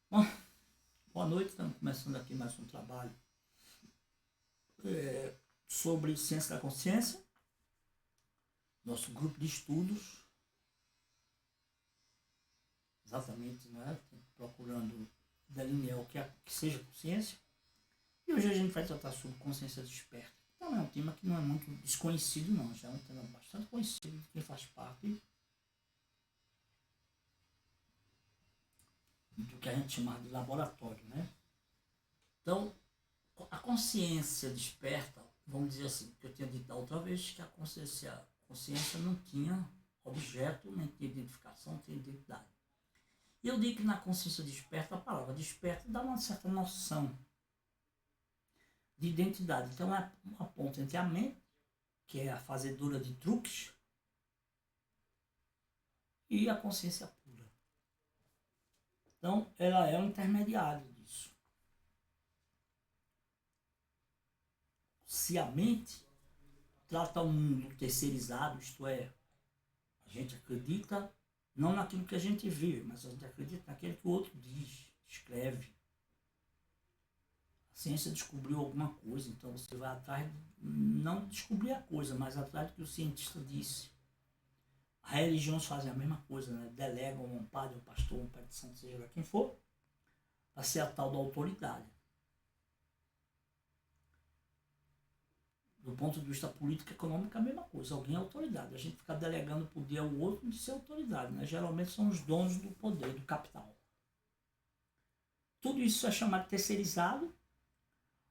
Bom, boa noite, estamos começando aqui mais um trabalho sobre ciência da consciência, nosso grupo de estudos, exatamente, né, procurando delinear o que seja consciência. E hoje a gente vai tratar sobre consciência desperta. Então é um tema que não é muito desconhecido não, já é um tema bastante conhecido de quem faz parte do que a gente chama de laboratório, né? Então, a consciência desperta, vamos dizer assim, que eu tinha dito da outra vez, que a consciência não tinha objeto, nem tinha identificação, não tinha identidade. E eu digo que na consciência desperta, a palavra desperta dá uma certa noção de identidade. Então é uma ponte entre a mente, que é a fazedora de truques, e a consciência pura. Então ela é um intermediário disso. Se a mente trata o mundo terceirizado, isto é, a gente acredita não naquilo que a gente vê, mas a gente acredita naquilo que o outro diz, escreve. A ciência descobriu alguma coisa, então você vai atrás, não de descobrir a coisa, mas atrás do que o cientista disse. As religiões fazem a mesma coisa, né? Delegam um padre, um pastor, um pai de santo, seja lá quem for, para ser a tal da autoridade. Do ponto de vista político e econômico, a mesma coisa. Alguém é autoridade. A gente fica delegando poder ao outro de ser autoridade. Né? Geralmente são os donos do poder, do capital. Tudo isso é chamado de terceirizado.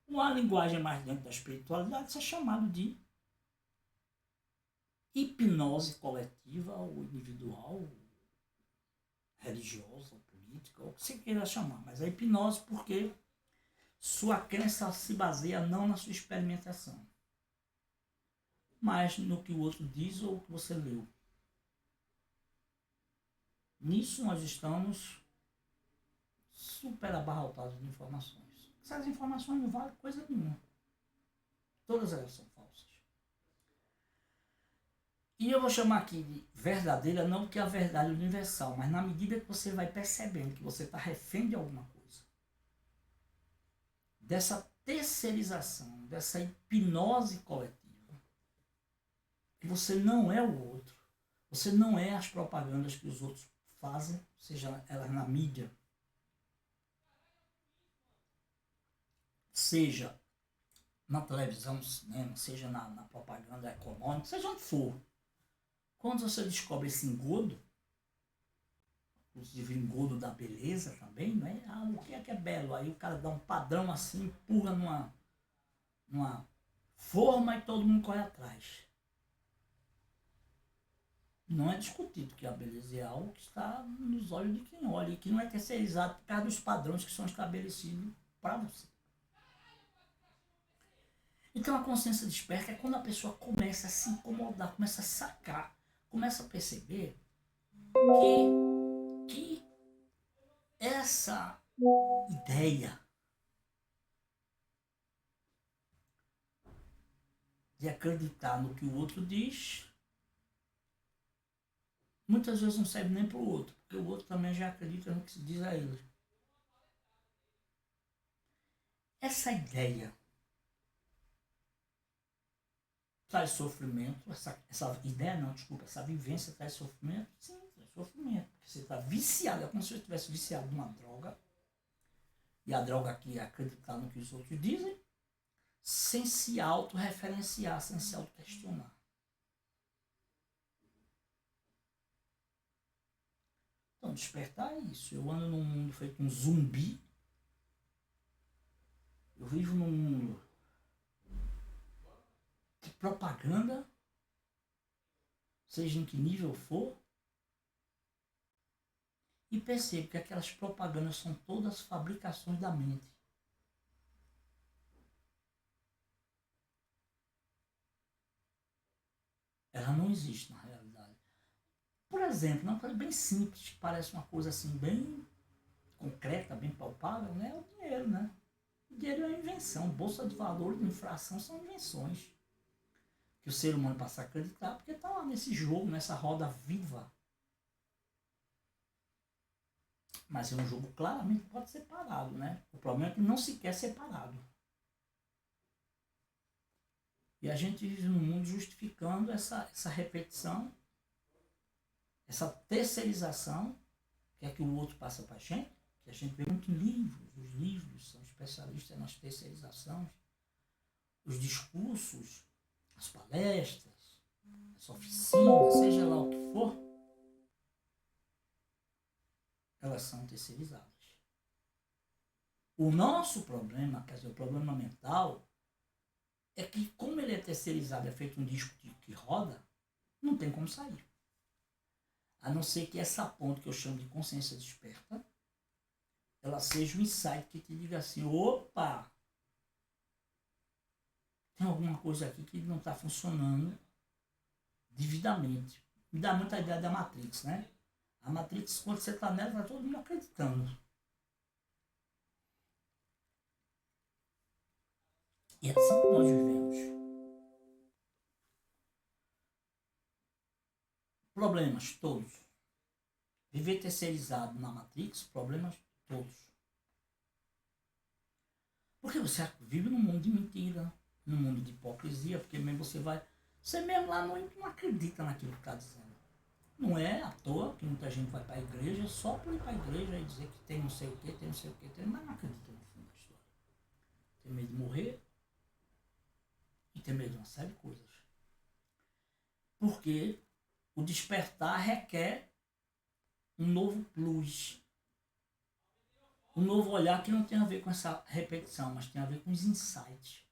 Uma linguagem mais dentro da espiritualidade, isso é chamado de hipnose coletiva ou individual, religiosa, ou política, ou o que você queira chamar. Mas a hipnose porque sua crença se baseia não na sua experimentação, mas no que o outro diz ou o que você leu. Nisso nós estamos super abarrotados de informações. Essas informações não valem coisa nenhuma. Todas elas são falsas. E eu vou chamar aqui de verdadeira, não porque é a verdade universal, mas na medida que você vai percebendo que você está refém de alguma coisa, dessa terceirização, dessa hipnose coletiva, que você não é o outro, você não é as propagandas que os outros fazem, seja elas na mídia, seja na televisão, no cinema, seja na propaganda econômica, seja onde for. Quando você descobre esse engodo, inclusive engodo da beleza também, não é? Ah, o que é belo? Aí o cara dá um padrão assim, empurra numa forma e todo mundo corre atrás. Não é discutido que a beleza é algo que está nos olhos de quem olha e que não é terceirizado por causa dos padrões que são estabelecidos para você. Então a consciência desperta é quando a pessoa começa a se incomodar, começa a sacar, começa a perceber que essa ideia de acreditar no que o outro diz, muitas vezes não serve nem para o outro, porque o outro também já acredita no que se diz a ele. Essa ideia traz sofrimento, essa ideia não, desculpa, essa vivência traz sofrimento? Sim, traz sofrimento, porque você está viciado, é como se você estivesse viciado numa droga, e a droga aqui é acreditar no que os outros dizem, sem se autorreferenciar, sem se autoquestionar. Então, despertar é isso. Eu ando num mundo feito um zumbi, eu vivo num mundo de propaganda, seja em que nível for, e percebo que aquelas propagandas são todas fabricações da mente. Ela não existe na realidade. Por exemplo, uma coisa bem simples, que parece uma coisa assim bem concreta, bem palpável, né? É o dinheiro, né? O dinheiro é uma invenção. Bolsa de valores de inflação são invenções que o ser humano passa a acreditar porque está lá nesse jogo, nessa roda viva Mas é um jogo claramente pode ser parado, né? O problema é que não se quer ser parado. E a gente vive num mundo justificando essa repetição, essa terceirização, que é que o outro passa para a gente, que a gente vê muito em livros. Os livros são especialistas nas terceirizações. Os discursos, as palestras, as oficinas, seja lá o que for, elas são terceirizadas. O nosso problema, quer dizer, o problema mental, é que como ele é terceirizado, é feito um disco que roda, não tem como sair. A não ser que essa ponte que eu chamo de consciência desperta, ela seja um insight que te diga assim, opa, tem alguma coisa aqui que não está funcionando devidamente. Me dá muita ideia da Matrix, né? A Matrix, quando você está nela, está todo mundo acreditando. E é assim que nós vivemos. Problemas todos. Viver terceirizado na Matrix, problemas todos. Porque você vive num mundo de mentira, num mundo de hipocrisia, porque mesmo você mesmo lá não acredita naquilo que está dizendo. Não é à toa que muita gente vai para a igreja só por ir para a igreja e dizer que tem não sei o que, tem não sei o que, mas não acredita no fim da história. Tem medo de morrer e tem medo de uma série de coisas. Porque o despertar requer um novo plus. Um novo olhar que não tem a ver com essa repetição, mas tem a ver com os insights.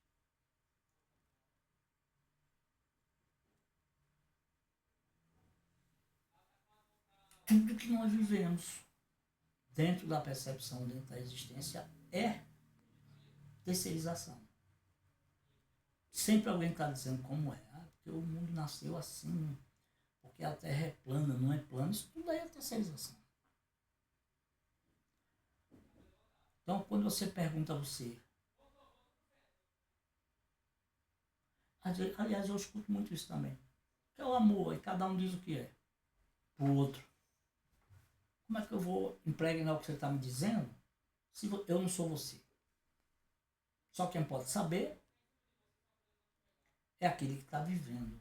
Tudo que nós vivemos dentro da percepção, dentro da existência, é terceirização. Sempre alguém está dizendo como é. Porque o mundo nasceu assim, porque a Terra é plana, não é plana. Isso tudo aí é terceirização. Então, quando você pergunta a você... Aliás, eu escuto muito isso também. Que é o amor, e cada um diz o que é para o outro. Como é que eu vou impregnar o que você está me dizendo se eu não sou você? Só quem pode saber é aquele que está vivendo.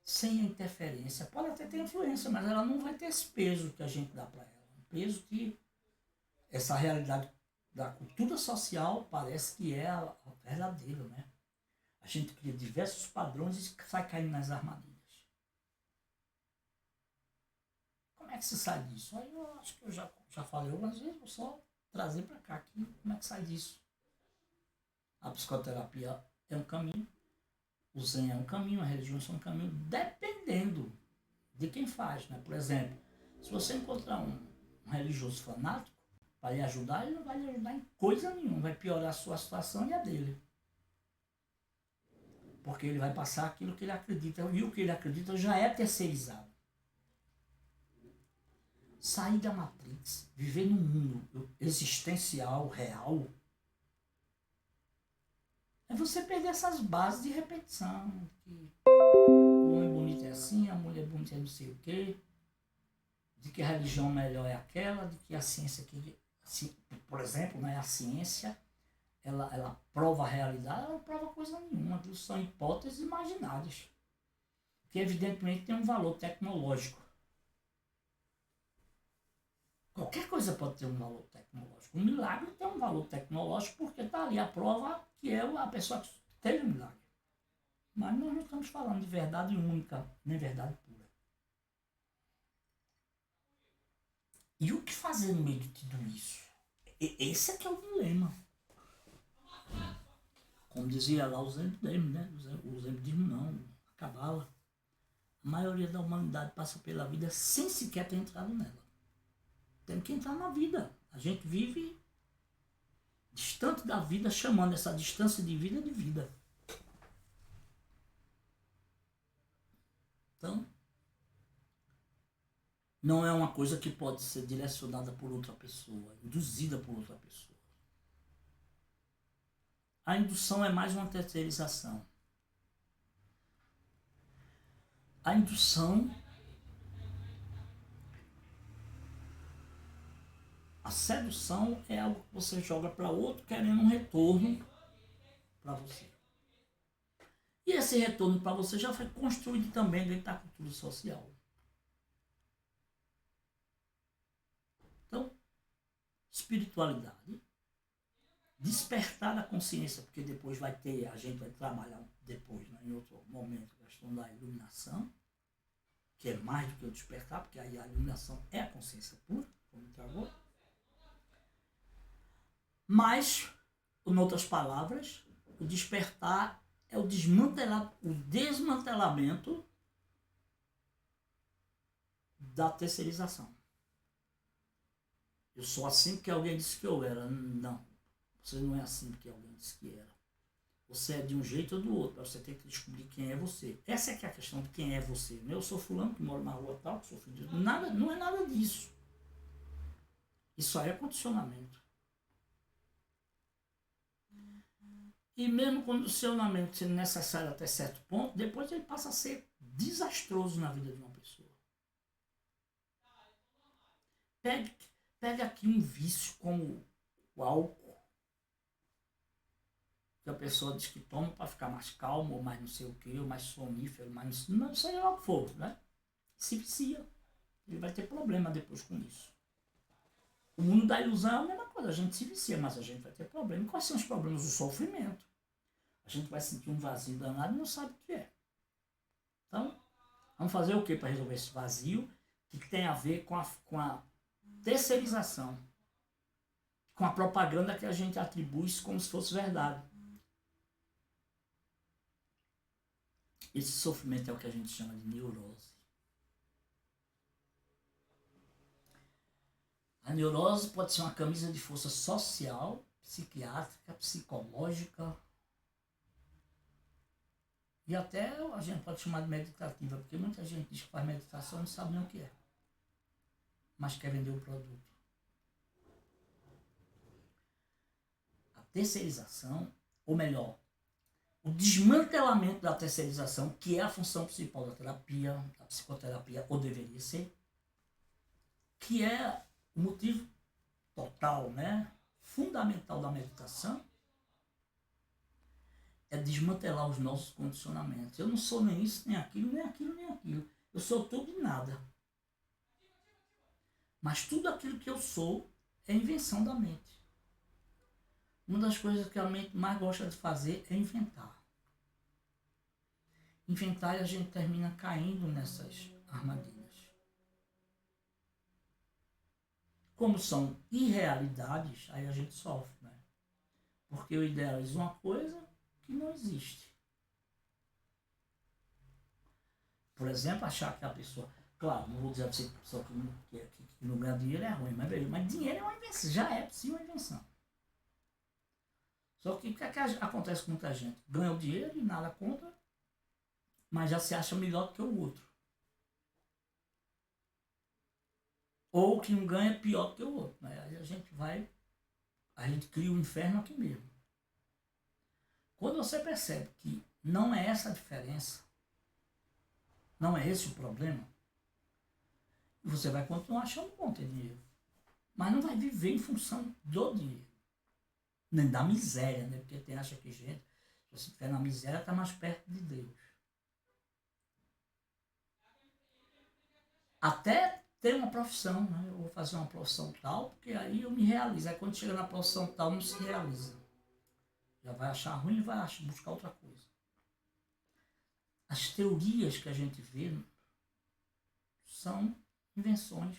Sem a interferência. Pode até ter influência, mas ela não vai ter esse peso que a gente dá para ela. Um peso que essa realidade da cultura social parece que é a verdadeira, né? A gente cria diversos padrões e sai caindo nas armadilhas. Como é que se sai disso? Aí eu acho que eu já falei algumas vezes, vou só trazer para cá aqui como é que sai disso. A psicoterapia é um caminho, o Zen é um caminho, a religião é um caminho, dependendo de quem faz, né? Por exemplo, se você encontrar um religioso fanático para lhe ajudar, ele não vai lhe ajudar em coisa nenhuma, vai piorar a sua situação e a dele. Porque ele vai passar aquilo que ele acredita, e o que ele acredita já é terceirizado. Sair da Matrix, viver num mundo existencial, real, é você perder essas bases de repetição. Que o homem bonito é assim, a mulher bonita é não sei o quê, de que a religião melhor é aquela, de que a ciência, por exemplo, né, a ciência, ela prova a realidade, ela não prova coisa nenhuma, aquilo são hipóteses imaginárias, que evidentemente tem um valor tecnológico. Qualquer coisa pode ter um valor tecnológico. Um milagre tem um valor tecnológico porque está ali a prova que é a pessoa que teve o milagre. Mas nós não estamos falando de verdade única, nem verdade pura. E o que fazer no meio de tudo isso? Esse é que é o dilema. Como dizia lá o Zen Budismo, né? O Zen Budismo não, a Cabala. A maioria da humanidade passa pela vida sem sequer ter entrado nela. Tem que entrar na vida. A gente vive distante da vida, chamando essa distância de vida de vida. Então, não é uma coisa que pode ser direcionada por outra pessoa, induzida por outra pessoa. A indução é mais uma terceirização. A indução A sedução é algo que você joga para outro querendo um retorno para você. E esse retorno para você já foi construído também dentro da cultura social. Então, espiritualidade, despertar da consciência, porque depois vai ter, a gente vai trabalhar depois, né, em outro momento, a questão da iluminação, que é mais do que o despertar, porque aí a iluminação é a consciência pura, como travou. Mas, em outras palavras, o despertar é o desmantelamento da terceirização. Eu sou assim porque alguém disse que eu era. Não, você não é assim porque alguém disse que era. Você é de um jeito ou do outro, você tem que descobrir quem é você. Essa é que é a questão de quem é você. Eu sou fulano que mora na rua tal, que sou filho de... Nada, não é nada disso. Isso aí é condicionamento. E mesmo condicionamento sendo necessário até certo ponto, depois ele passa a ser desastroso na vida de uma pessoa. Pegue aqui um vício como o álcool, que a pessoa diz que toma para ficar mais calmo, ou mais não sei o que, ou mais sonífero, mais não sei lá o que for, né? Se vicia. Ele vai ter problema depois com isso. O mundo da ilusão é a mesma coisa, a gente se vicia, mas a gente vai ter problema. Quais são os problemas? O sofrimento. A gente vai sentir um vazio danado e não sabe o que é. Então, vamos fazer o que para resolver esse vazio que tem a ver com a terceirização, com a propaganda que a gente atribui como se fosse verdade. Esse sofrimento é o que a gente chama de neurose. A neurose pode ser uma camisa de força social, psiquiátrica, psicológica, e até a gente pode chamar de meditativa, porque muita gente diz que faz meditação e não sabe nem o que é, mas quer vender o produto. A terceirização, ou melhor, o desmantelamento da terceirização, que é a função principal da terapia, da psicoterapia, ou deveria ser, que é o motivo total, né, fundamental da meditação, é desmantelar os nossos condicionamentos. Eu não sou nem isso, nem aquilo, nem aquilo, nem aquilo. Eu sou tudo e nada. Mas tudo aquilo que eu sou é invenção da mente. Uma das coisas que a mente mais gosta de fazer é inventar. Inventar e a gente termina caindo nessas armadilhas. Como são irrealidades, aí a gente sofre, né? Porque eu idealizo uma coisa que não existe. Por exemplo, achar que a pessoa... Claro, não vou dizer para você que a pessoa que não ganha dinheiro é ruim, mas dinheiro é uma invenção, já é sim uma invenção. Só que o que acontece com muita gente? Ganha o dinheiro e nada conta, mas já se acha melhor do que o outro. Ou o que não ganha é pior do que o outro. Né? Aí a gente cria o inferno aqui mesmo. Quando você percebe que não é essa a diferença, não é esse o problema, você vai continuar achando bom ter dinheiro. Mas não vai viver em função do dinheiro. Nem da miséria, né? Porque tem acha que gente, se você estiver na miséria, está mais perto de Deus. Até ter uma profissão, né? Eu vou fazer uma profissão tal, porque aí eu me realizo. Aí quando chega na profissão tal, não se realiza. Já vai achar ruim e vai buscar outra coisa. As teorias que a gente vê são invenções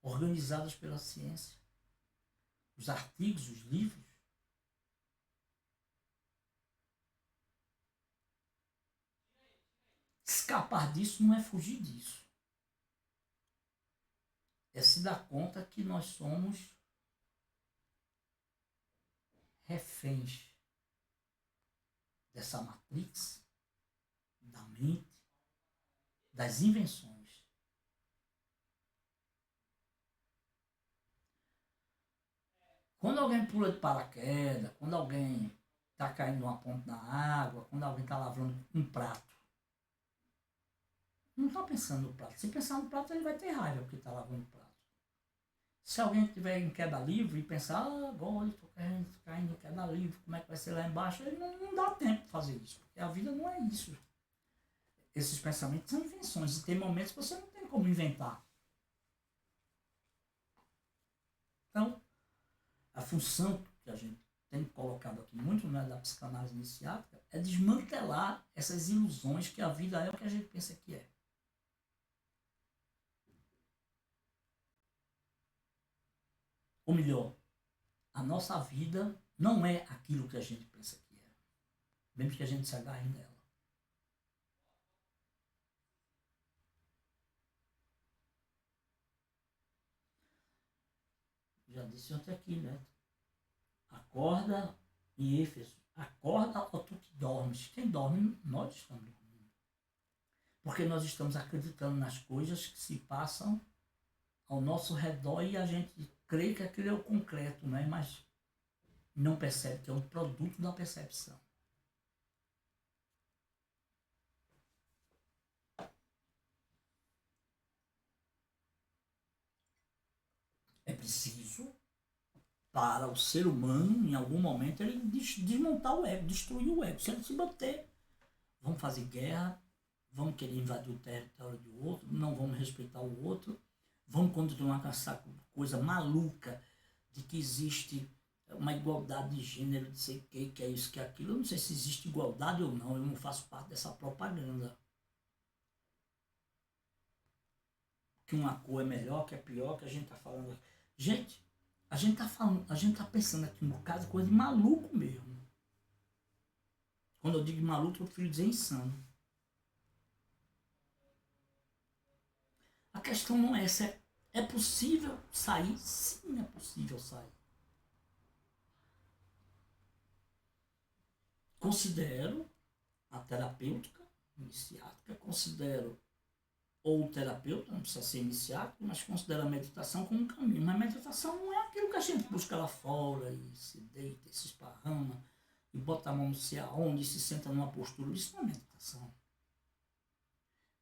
organizadas pela ciência. Os artigos, os livros. Escapar disso não é fugir disso. É se dar conta que nós somos reféns dessa matrix, da mente, das invenções. Quando alguém pula de paraquedas, quando alguém está caindo numa ponte na água, quando alguém está lavando um prato, não está pensando no prato. Se pensar no prato, ele vai ter raiva porque está lavando o prato. Se alguém tiver em queda-livre e pensar, agora eu estou caindo em queda-livre, como é que vai ser lá embaixo? Ele não dá tempo de fazer isso, porque a vida não é isso. Esses pensamentos são invenções, e tem momentos que você não tem como inventar. Então, a função que a gente tem colocado aqui muito, né, da psicanálise iniciática é desmantelar essas ilusões que a vida é o que a gente pensa que é. Ou melhor, a nossa vida não é aquilo que a gente pensa que é, mesmo que a gente se agarre nela. Já disse ontem aqui, né? Acorda em Éfeso. Acorda ou tu que dormes. Quem dorme, nós estamos dormindo. Porque nós estamos acreditando nas coisas que se passam ao nosso redor e a gente crê que aquilo é o concreto, né? Mas não percebe que é um produto da percepção. É preciso para o ser humano, em algum momento, ele desmontar o ego, destruir o ego. Se ele se bater, vamos fazer guerra, vamos querer invadir o território do outro, não vamos respeitar o outro, vamos continuar com essa coisa maluca de que existe uma igualdade de gênero, de sei o que é isso, que é aquilo. Eu não sei se existe igualdade ou não, eu não faço parte dessa propaganda. Que uma cor é melhor, que é pior, que a gente está falando aqui. Gente, a gente está pensando aqui um bocado de coisa de maluco mesmo. Quando eu digo maluco, eu prefiro dizer insano. A questão não é essa. É possível sair? Sim, é possível sair. Considero a terapêutica iniciática, considero ou o terapeuta, não precisa ser iniciático, mas considero a meditação como um caminho. Mas a meditação não é aquilo que a gente busca lá fora e se deita, e se esparrama, e bota a mão não sei aonde, e se senta numa postura. Isso não é meditação.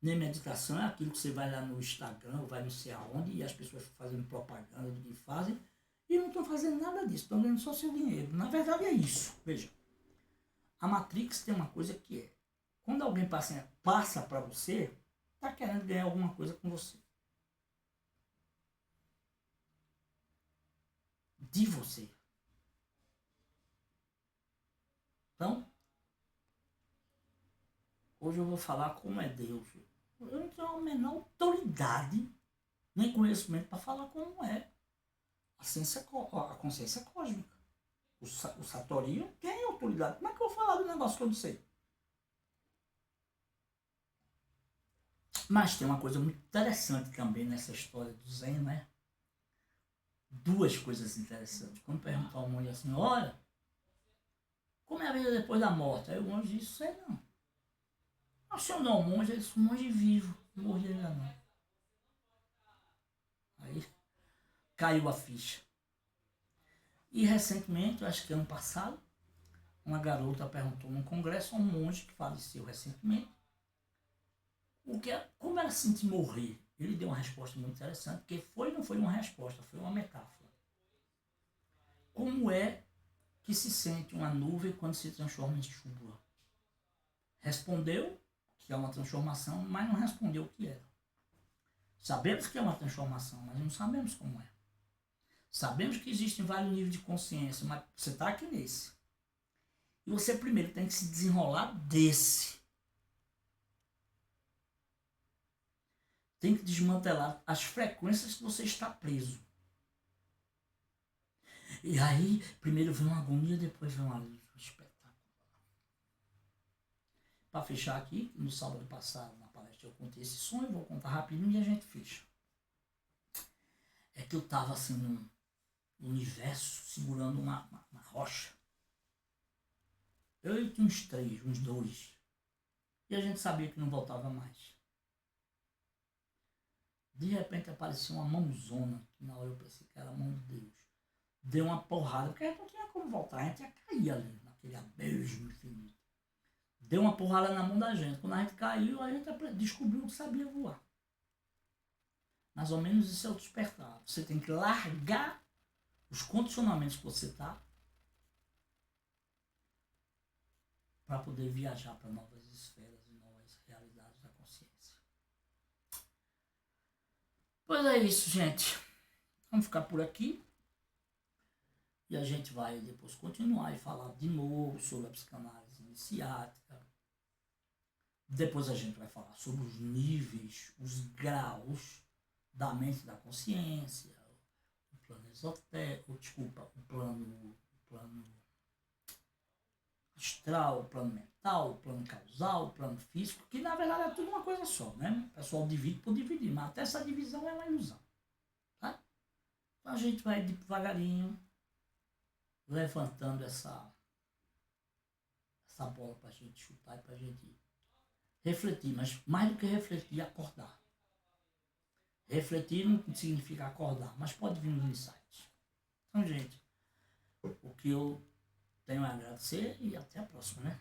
Nem meditação é aquilo que você vai lá no Instagram, ou vai não sei aonde, e as pessoas fazendo propaganda do que fazem, e não estão fazendo nada disso, estão ganhando só seu dinheiro. Na verdade é isso. Veja, a Matrix tem uma coisa que é, quando alguém passa para você, está querendo ganhar alguma coisa com você. De você. Então, hoje eu vou falar como é Deus. Eu não tenho a menor autoridade, nem conhecimento para falar como é a consciência cósmica. O Satori não tem autoridade. Como é que eu vou falar do negócio que eu não sei? Mas tem uma coisa muito interessante também nessa história do Zen, né? Duas coisas interessantes. Quando perguntou ao monge assim, olha, como é a vida depois da morte? Aí o monge disse, sei não. O senhor não é um monge, ele disse, um monge vivo, não morri ainda não. Aí caiu a ficha. E recentemente, acho que ano passado, uma garota perguntou num congresso a um monge que faleceu recentemente como ela se sentir morrer. Ele deu uma resposta muito interessante, porque não foi uma resposta, foi uma metáfora. Como é que se sente uma nuvem quando se transforma em chuva? Respondeu que é uma transformação, mas não respondeu o que era. Sabemos que é uma transformação, mas não sabemos como é. Sabemos que existem vários níveis de consciência, mas você está aqui nesse. E você primeiro tem que se desenrolar desse. Tem que desmantelar as frequências que você está preso. E aí, primeiro vem uma agonia, depois vem um alívio. Espetáculo. Para fechar aqui, no sábado passado, na palestra, eu contei esse sonho, vou contar rapidinho e a gente fecha. É que eu estava assim num universo segurando uma rocha. Eu tinha uns 3, uns 2. E a gente sabia que não voltava mais. De repente apareceu uma mãozona, que na hora eu pensei que era a mão de Deus. Deu uma porrada, porque a gente não tinha como voltar, a gente ia cair ali, naquele abismo infinito. Deu uma porrada na mão da gente. Quando a gente caiu, a gente descobriu que sabia voar. Mais ou menos isso é o despertar. Você tem que largar os condicionamentos que você está para poder viajar para novas esferas e novas realidades da consciência. Pois é isso, gente. Vamos ficar por aqui. E a gente vai depois continuar e falar de novo sobre a psicanálise iniciática. Depois a gente vai falar sobre os níveis, os graus da mente e da consciência, o plano esotérico, o plano astral, o plano mental, o plano causal, o plano físico, que na verdade é tudo uma coisa só, né? O pessoal divide por dividir, mas até essa divisão é uma ilusão. Tá? Então a gente vai devagarinho levantando essa bola para a gente chutar e para a gente refletir, mas mais do que refletir, acordar. Refletir não significa acordar, mas pode vir nos insights. Então, gente, o que eu tenho a agradecer e até a próxima, né?